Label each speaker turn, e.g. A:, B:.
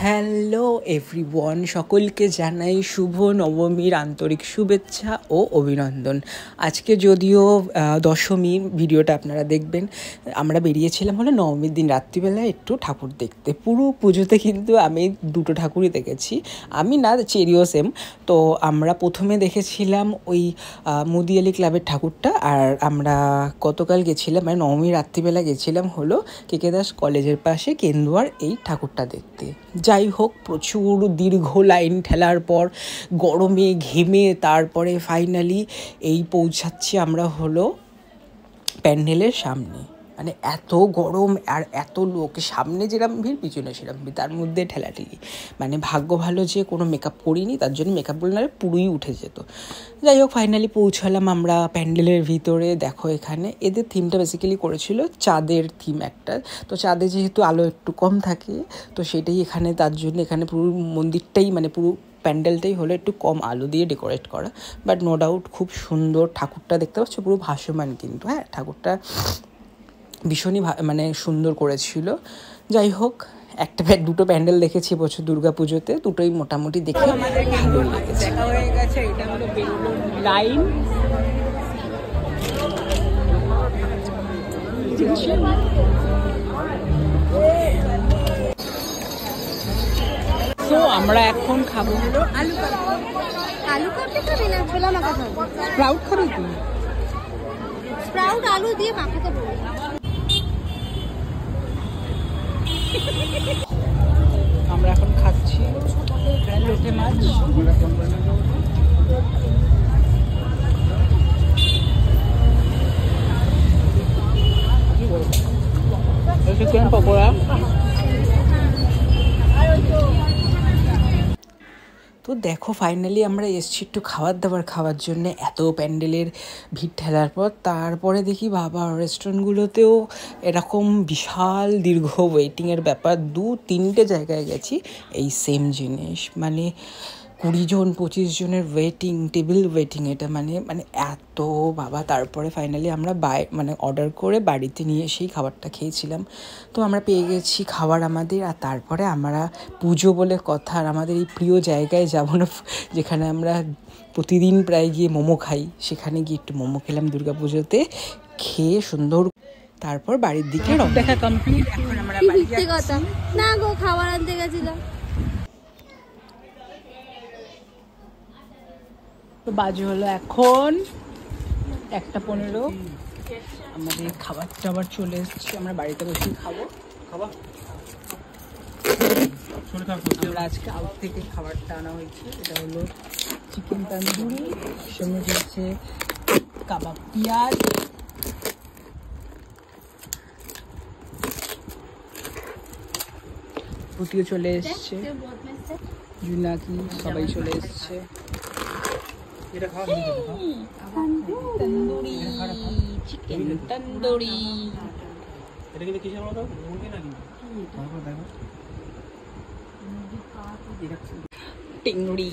A: Hello everyone, সকলকে জানাই শুভ নবমীর আন্তরিক শুভেচ্ছা ও অভিনন্দন। আজকে যদিও দশমী, ভিডিওটা আপনারা দেখবেন। আমরা বেরিয়েছিলাম হলো নবমীর দিন রাত্রিবেলায় একটু ঠাকুর দেখতে। পুরো পুজোতে কিন্তু আমি দুটো ঠাকুরই দেখেছি, আমি না, চেরিও সেম। তো আমরা প্রথমে দেখেছিলাম ওই মুদিয়ালি ক্লাবের ঠাকুরটা, আর আমরা গতকাল গেছিলাম, মানে নবমীর রাত্রিবেলা গেছিলাম হলো কেকে দাস কলেজের পাশে কেন্দুয়ার এই ঠাকুরটা দেখতে। যাই হোক, প্রচুর দীর্ঘ লাইন ঠেলার পর গরমে ঘেমে তারপরে ফাইনালি এই পৌঁছাচ্ছি আমরা হলো প্যান্ডেলের সামনে। মানে এত গরম আর এত লোক, সামনে যেরকম ভিড় পিছনে সেরকম ভিড়, তার মধ্যে ঠেলাঠেলি। মানে ভাগ্য ভালো যে কোনো মেকআপ করিনি, তার জন্য মেকআপ করলে না পুরোই উঠে যেত। যাই হোক, ফাইনালি পৌঁছালাম আমরা প্যান্ডেলের ভিতরে। দেখো এখানে এদের থিমটা বেসিক্যালি করেছিল চাঁদের থিম একটা। তো চাঁদে যেহেতু আলো একটু কম থাকে, তো সেটাই এখানে, তার জন্য এখানে পুরো মন্দিরটাই, মানে পুরো প্যান্ডেলটাই হলো একটু কম আলো দিয়ে ডেকোরেট করা। বাট নো ডাউট খুব সুন্দর ঠাকুরটা, দেখতে পাচ্ছ পুরো ভাসমান কিন্তু। হ্যাঁ, ঠাকুরটা ভীষণই মানে সুন্দর করেছিল। যাই হোক, দুটো প্যান্ডেল দেখেছি বছর দুর্গা পুজোতে, দুটোই মোটামুটি দেখে ভালো লেগেছে। দেখা হয়ে গেছে, এটা হলো বেলুন লাইন। তো আমরা এখন খাবো হলো
B: আলু করতে খাবি না ছোলা মাখা খাবি?
A: স্প্রাউট খাবি তুই?
B: স্প্রাউট আলু দিয়ে মাখাতে বলি।
A: আমরা এখন খাচ্ছি লোটে মাছ। চিকেন পকোড়া। তো দেখো ফাইনালি আমরা এসছি একটু খাবার দাবার খাওয়ার জন্য। এত প্যান্ডেলের ভিড় ঠেলার পর তারপরে দেখি বাবা, রেস্টুরেন্টগুলোতেও এরকম বিশাল দীর্ঘ ওয়েটিংয়ের ব্যাপার। 2-3টে জায়গায় গেছি এই সেম জিনিস, মানে 20 জন 25 জনের ওয়েটিং, টেবিল ওয়েটিং। এটা মানে এত বাবা। তারপরে ফাইনালি আমরা অর্ডার করে বাড়িতে নিয়ে এসেই খাবারটা খেয়েছিলাম। তো আমরা পেয়ে গেছি খাবার আমাদের। আর তারপরে আমরা পুজো বলে কথা, আর আমাদের এই প্রিয় জায়গায় যাবো না, যেখানে আমরা প্রতিদিন প্রায় গিয়ে মোমো খাই, সেখানে গিয়ে একটু মোমো খেলাম দুর্গা পুজোতে। খেয়ে সুন্দর তারপর বাড়ির দিকে দেখা কমপ্লিট। এখন আমরা বাড়ি যাচ্ছি।
B: না গো, খাবার আনতে গেছিলাম।
A: তো বাজে হলো এখন 1:15। আমাদের খাবার টাবার চলে এসেছে, আমরা বাড়িতে বসে খাবো। আমরা আজকে আউট থেকে খাবারটা আনা হয়েছে। এটা হলো চিকেন তন্দুরি, সঙ্গে হচ্ছে কাবাব পেঁয়াজ। পুতিও চলে এসছে, জুনাকি সবাই চলে এসছে। তন্দুরি, চিকেন তন্দুরি। টিংড়ি।